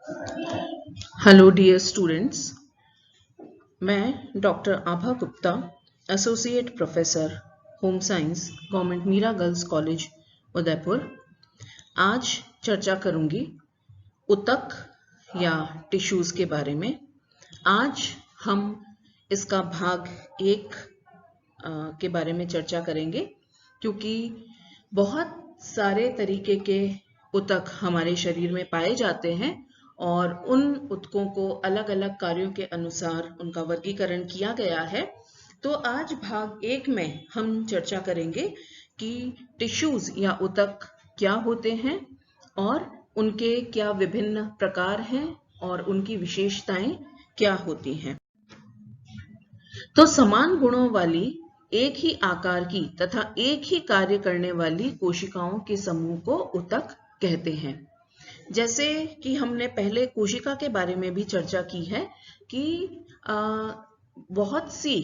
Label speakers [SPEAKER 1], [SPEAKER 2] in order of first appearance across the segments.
[SPEAKER 1] Hello dear students, मैं doctor Abha Gupta, associate professor home science, government Meera girls college Udaipur. आज चर्चा करूंगी ऊतक या टिश्यूज के बारे में। आज हम इसका भाग 1 के बारे में चर्चा करेंगे, क्योंकि बहुत सारे तरीके के ऊतक हमारे शरीर में पाए जाते हैं और उन ऊतकों को अलग अलग कार्यों के अनुसार उनका वर्गीकरण किया गया है। तो आज भाग 1 में हम चर्चा करेंगे कि टिश्यूज या ऊतक क्या होते हैं और उनके क्या विभिन्न प्रकार हैं और उनकी विशेषताएं क्या होती हैं। तो समान गुणों वाली, एक ही आकार की तथा एक ही कार्य करने वाली कोशिकाओं के समूह को ऊतक कहते हैं। जैसे कि हमने पहले कोशिका के बारे में भी चर्चा की है कि बहुत सी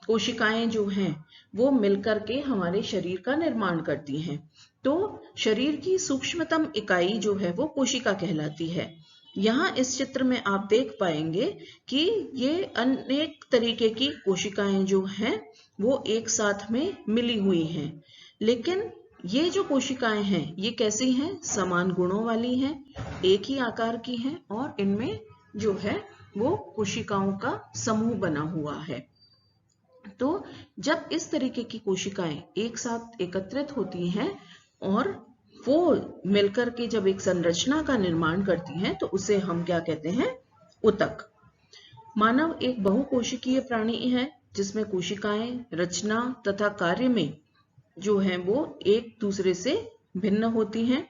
[SPEAKER 1] कोशिकाएं जो हैं वो मिलकर के हमारे शरीर का निर्माण करती हैं। तो शरीर की सूक्ष्मतम इकाई जो है वो कोशिका कहलाती है। यहाँ इस चित्र में आप देख पाएंगे कि ये अनेक तरीके की कोशिकाएं जो हैं वो एक साथ में मिली हुई हैं, लेकिन ये जो कोशिकाएं हैं ये कैसी हैं? समान गुणों वाली हैं, एक ही आकार की हैं और इनमें जो है वो कोशिकाओं का समूह बना हुआ है। तो जब इस तरीके की कोशिकाएं एक साथ एकत्रित होती हैं और वो मिलकर के जब एक संरचना का निर्माण करती हैं तो उसे हम क्या कहते हैं? ऊतक। मानव एक बहुकोशिकीय प्राणी है जिसमें कोशिकाएं रचना तथा कार्य में जो है वो एक दूसरे से भिन्न होती हैं।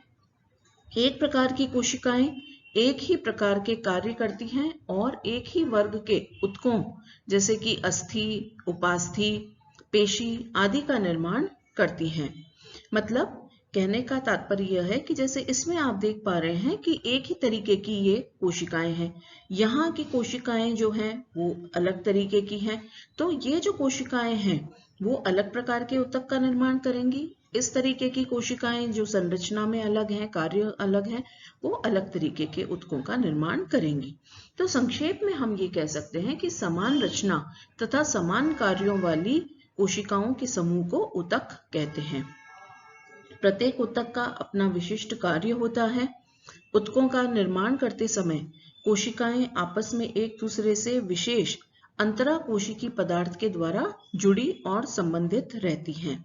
[SPEAKER 1] एक प्रकार की कोशिकाएं एक ही प्रकार के कार्य करती हैं और एक ही वर्ग के ऊतकों जैसे कि अस्थि, उपास्थि, पेशी आदि का निर्माण करती हैं। मतलब कहने का तात्पर्य यह है कि जैसे इसमें आप देख पा रहे हैं कि एक ही तरीके की ये कोशिकाएं हैं, यहाँ की कोशिकाएं जो हैं वो अलग तरीके की हैं। तो ये जो कोशिकाएं हैं वो अलग प्रकार के ऊतक का निर्माण करेंगी। इस तरीके की कोशिकाएं जो संरचना में अलग हैं, कार्य अलग हैं, वो अलग तरीके के ऊतकों का निर्माण करेंगी। तो संक्षेप में हम ये कह सकते हैं कि समान रचना तथा समान कार्यों वाली कोशिकाओं के समूह को ऊतक कहते हैं। प्रत्येक ऊतक का अपना विशिष्ट कार्य होता है। ऊतकों का निर्माण करते समय कोशिकाएं आपस में एक दूसरे से विशेष अंतराकोशिकी पदार्थ के द्वारा जुड़ी और संबंधित रहती हैं।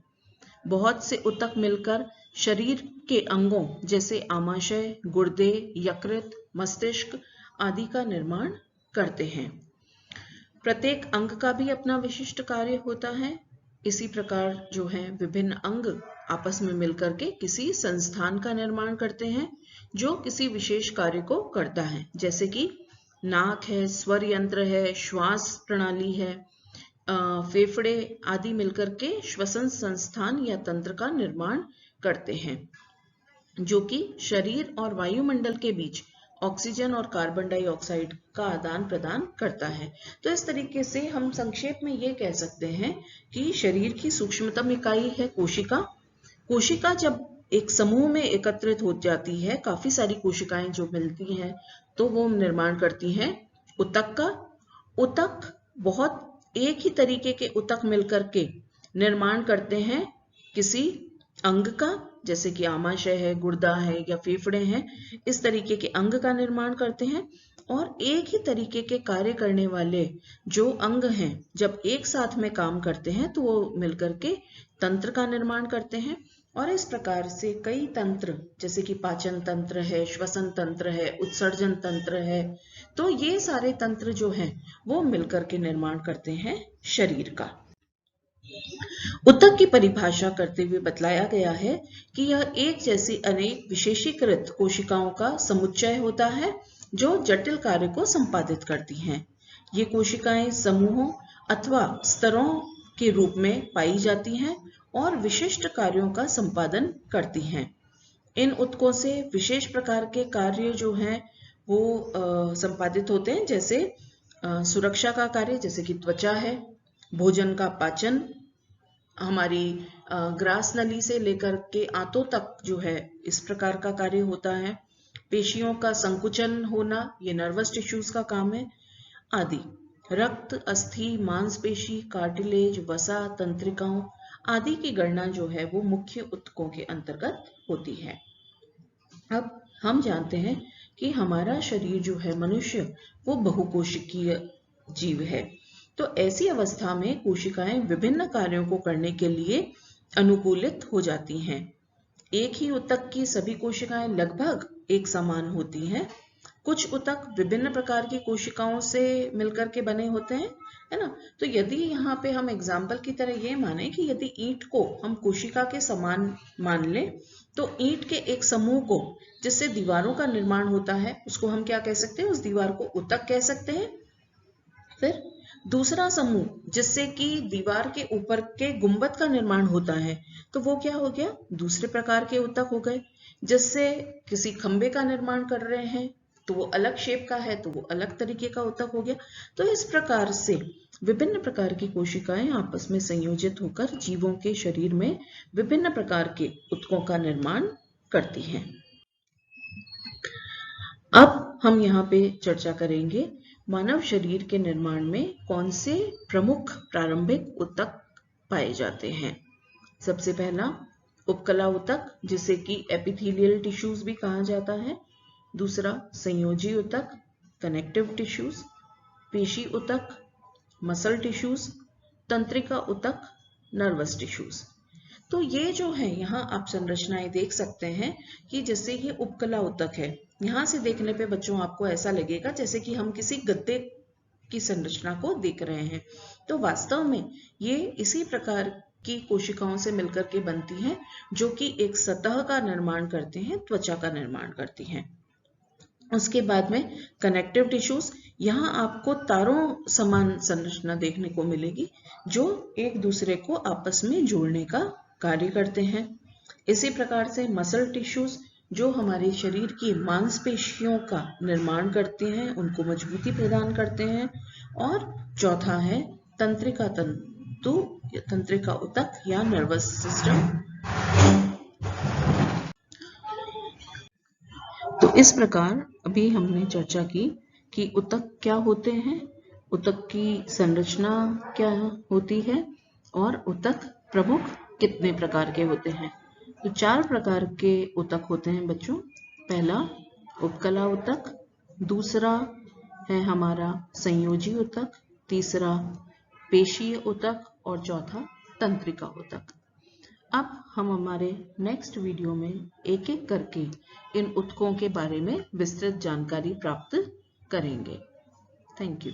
[SPEAKER 1] बहुत से ऊतक मिलकर शरीर के अंगों जैसे आमाशय, गुर्दे, यकृत, मस्तिष्क आदि का निर्माण करते हैं। प्रत्येक अंग का भी अपना विशिष्ट कार्य होता है। इसी प्रकार जो है विभिन्न अंग आपस में मिलकर के किसी संस्थान का निर्माण करते हैं जो किसी विशेष कार्य को करता है, जैसे कि नाक है, स्वर यंत्र है, श्वास प्रणाली है, फेफड़े आदि मिलकर के श्वसन संस्थान या तंत्र का निर्माण करते हैं, जो कि शरीर और वायुमंडल के बीच ऑक्सीजन और कार्बन डाइऑक्साइड का आदान प्रदान करता है। तो इस तरीके से हम संक्षेप में ये कह सकते हैं कि शरीर की सूक्ष्मतम इकाई है कोशिका। कोशिका जब एक समूह में एकत्रित हो जाती है, काफी सारी कोशिकाएं जो मिलती हैं तो वो निर्माण करती हैं ऊतक का। ऊतक बहुत एक ही तरीके के ऊतक मिलकर के निर्माण करते हैं किसी अंग का, जैसे कि आमाशय है, गुर्दा है या फेफड़े हैं, इस तरीके के अंग का निर्माण करते हैं। और एक ही तरीके के कार्य करने वाले जो अंग हैं जब एक साथ में काम करते हैं तो वो मिलकर के तंत्र का निर्माण करते हैं। और इस प्रकार से कई तंत्र जैसे कि पाचन तंत्र है, श्वसन तंत्र है, उत्सर्जन तंत्र है, तो ये सारे तंत्र जो हैं वो मिलकर के निर्माण करते हैं शरीर का। ऊतक की परिभाषा करते हुए बतलाया गया है कि यह एक जैसी अनेक विशेषीकृत कोशिकाओं का समुच्चय होता है जो जटिल कार्य को संपादित करती हैं। ये कोशिकाएं समूहों अथवा स्तरों के रूप में पाई जाती हैं और विशिष्ट कार्यों का संपादन करती हैं। इन ऊतकों से विशेष प्रकार के कार्य जो हैं वो संपादित होते हैं, जैसे सुरक्षा का कार्य, जैसे कि त्वचा है, भोजन का पाचन, हमारी ग्रास नली से लेकर के आंतों तक जो है इस प्रकार का कार्य होता है। पेशियों का संकुचन होना, ये नर्वस टिश्यूज का काम है, आदि। रक्त, अस्थि, मांसपेशी, कार्टिलेज, वसा, तंत्रिकाओं आदि की गणना जो है वो मुख्य ऊतकों के अंतर्गत होती है। अब हम जानते हैं कि हमारा शरीर जो है मनुष्य वो बहुकोशिकीय जीव है। तो ऐसी अवस्था में कोशिकाएं विभिन्न कार्यों को करने के लिए अनुकूलित हो जाती हैं। एक ही ऊतक की सभी कोशिकाएं लगभग एक समान होती हैं। कुछ ऊतक विभिन्न प्रकार की कोशिकाओं से मिलकर के बने होते हैं, है ना। तो यदि यहाँ पे हम एग्जाम्पल की तरह ये माने कि यदि ईंट को हम कोशिका के समान मान लें, तो ईंट के एक समूह को जिससे दीवारों का निर्माण होता है उसको हम क्या कह सकते हैं, उस दीवार को ऊतक कह सकते हैं। फिर दूसरा समूह जिससे कि दीवार के ऊपर के गुंबद का निर्माण होता है, तो वो क्या हो गया, दूसरे प्रकार के ऊतक हो गए। जिससे किसी खंबे का निर्माण कर रहे हैं तो वो अलग शेप का है, तो वो अलग तरीके का ऊतक हो गया। तो इस प्रकार से विभिन्न प्रकार की कोशिकाएं आपस में संयोजित होकर जीवों के शरीर में विभिन्न प्रकार के ऊतकों का निर्माण करती हैं। अब हम यहाँ पे चर्चा करेंगे मानव शरीर के निर्माण में कौन से प्रमुख प्रारंभिक ऊतक पाए जाते हैं। सबसे पहला उपकला ऊतक, जिसे कि एपिथेलियल टिश्यूज भी कहा जाता है। दूसरा संयोजी ऊतक, कनेक्टिव टिश्यूज। पेशी ऊतक, मसल टिश्यूज। तंत्रिका ऊतक, नर्वस टिश्यूज। तो ये जो है यहाँ आप संरचनाएं देख सकते हैं कि जैसे ये उपकला ऊतक है, यहाँ से देखने पे बच्चों आपको ऐसा लगेगा जैसे कि हम किसी गद्दे की संरचना को देख रहे हैं। तो वास्तव में ये इसी प्रकार की कोशिकाओं से मिलकर के बनती हैं जो कि एक सतह का निर्माण करते हैं, त्वचा का निर्माण करती हैं। उसके बाद में कनेक्टिव टिश्यूज, यहाँ आपको तारों समान संरचना देखने को मिलेगी जो एक दूसरे को आपस में जोड़ने का कार्य करते हैं। इसी प्रकार से मसल टिश्यूज जो हमारे शरीर की मांसपेशियों का निर्माण करते हैं, उनको मजबूती प्रदान करते हैं। और चौथा है तंत्रिका तंतु, तंत्रिका ऊतक या नर्वस सिस्टम। तो इस प्रकार अभी हमने चर्चा की कि ऊतक क्या होते हैं, ऊतक की संरचना क्या होती है और ऊतक प्रमुख कितने प्रकार के होते हैं। तो 4 प्रकार के ऊतक होते हैं बच्चों। पहला उपकला ऊतक, दूसरा है हमारा संयोजी ऊतक, तीसरा पेशीय ऊतक और चौथा तंत्रिका ऊतक। अब हम हमारे नेक्स्ट वीडियो में एक एक करके इन ऊतकों के बारे में विस्तृत जानकारी प्राप्त करेंगे। Thank you.